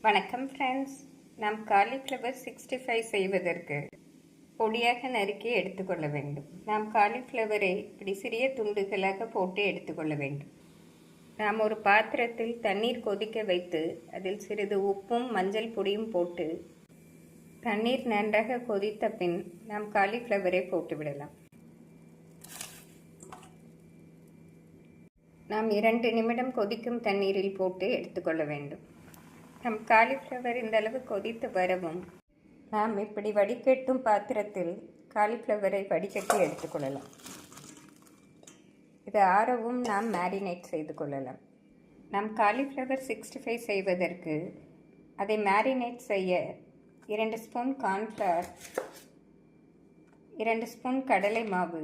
வணக்கம் ஃப்ரெண்ட்ஸ். நாம் காலிஃப்ளவர் 65 செய்வதற்கு பொடியாக நறுக்கி எடுத்துக்கொள்ள வேண்டும். நாம் காலிஃப்ளவரை இப்படி சிறிய துண்டுகளாக போட்டு எடுத்துக்கொள்ள வேண்டும். நாம் ஒரு பாத்திரத்தில் தண்ணீர் கொதிக்க வைத்து அதில் சிறிது உப்பும் மஞ்சள் பொடியும் போட்டு தண்ணீர் நன்றாக கொதித்த பின் நாம் காலிஃப்ளவரை போட்டு விடலாம். நாம் 2 நிமிடம் கொதிக்கும் தண்ணீரில் போட்டு எடுத்துக்கொள்ள வேண்டும். நம் காலிஃப்ளவர் இந்த அளவு கொதித்து வரவும் நாம் இப்படி வடிகட்டும் பாத்திரத்தில் காலிஃப்ளவரை வடிகட்டி எடுத்துக்கொள்ளலாம். இது ஆறவும் நாம் மேரினேட் செய்து கொள்ளலாம். நாம் காலிஃப்ளவர் 65 செய்வதற்கு அதை மேரினேட் செய்ய 2 ஸ்பூன் கார்ன்ஃப்ளவர், 2 ஸ்பூன் கடலை மாவு,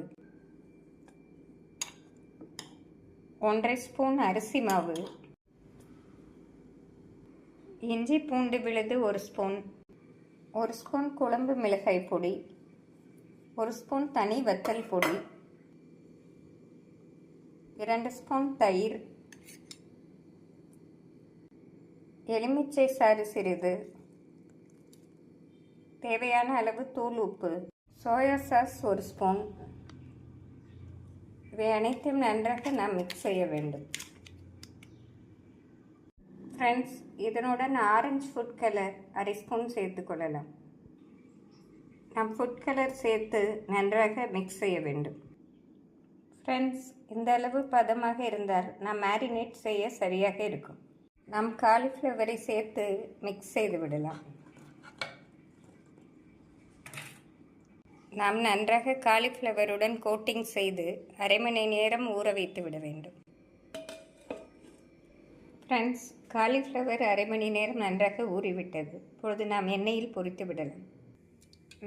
1/2 ஸ்பூன் அரிசி மாவு, இஞ்சி பூண்டு விழுது 1 ஸ்பூன், 1 ஸ்பூன் குழம்பு மிளகாய் பொடி, 1 ஸ்பூன் தனி வத்தல் பொடி, 2 ஸ்பூன் தயிர், எலுமிச்சை சாறு சிறிது, தேவையான அளவு தூள் உப்பு, சோயா சாஸ் 1 ஸ்பூன். இவை அனைத்தையும் நன்றாக நாம் மிக்ஸ் செய்ய வேண்டும். ஃப்ரெண்ட்ஸ், இதனுடன் ஆரஞ்சு ஃபுட் கலர் 1/2 ஸ்பூன் சேர்த்து கொள்ளலாம். நாம் ஃபுட் கலர் சேர்த்து நன்றாக மிக்ஸ் செய்ய வேண்டும். ஃப்ரெண்ட்ஸ், இந்த அளவு பதமாக இருந்தால் நாம் மேரினேட் செய்ய சரியாக இருக்கும். நாம் காலிஃப்ளவரை சேர்த்து மிக்ஸ் செய்து விடலாம். நாம் நன்றாக காலிஃப்ளவருடன் கோட்டிங் செய்து 1/2 மணி நேரம் ஊற வைத்து விட வேண்டும். ஃப்ரெண்ட்ஸ், காலிஃப்ளவர் 1/2 மணி நேரம் நன்றாக ஊறிவிட்டது. இப்பொழுது நாம் எண்ணெயில் பொரித்து விடலாம்.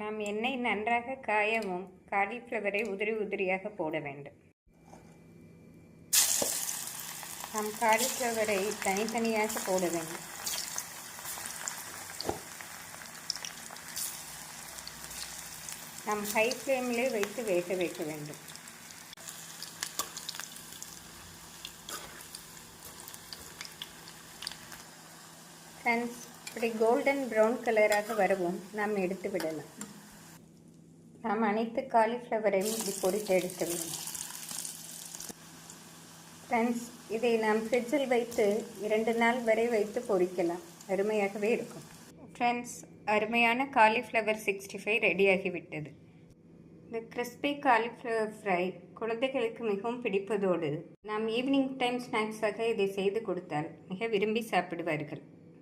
நாம் எண்ணெய் நன்றாக காயவும் காலிஃப்ளவரை உதிரி உதிரியாக போட வேண்டும். நாம் காலிஃப்ளவரை தனித்தனியாக போட வேண்டும். நாம் ஹை ஃப்ளேமிலே வைத்து வேக வைக்க வேண்டும். ஃப்ரெண்ட்ஸ், இப்படி கோல்டன் ப்ரௌன் கலராக வரவும் நாம் எடுத்து விடலாம். நாம் அனைத்து காலிஃப்ளவரையும் இப்படி பொரித்து எடுத்து விடலாம். ஃப்ரெண்ட்ஸ், இதை நாம் ஃப்ரிட்ஜில் வைத்து 2 நாள் வரை வைத்து பொரிக்கலாம். அருமையாகவே இருக்கும். ஃப்ரெண்ட்ஸ், அருமையான காலிஃப்ளவர் 65 ரெடியாகிவிட்டது. இந்த கிறிஸ்பி காலிஃப்ளவர் ஃப்ரை குழந்தைகளுக்கு மிகவும் பிடிப்பதோடு நாம் ஈவினிங் டைம் ஸ்நாக்ஸாக இதை செய்து கொடுத்தால் மிக விரும்பி சாப்பிடுவார்கள்.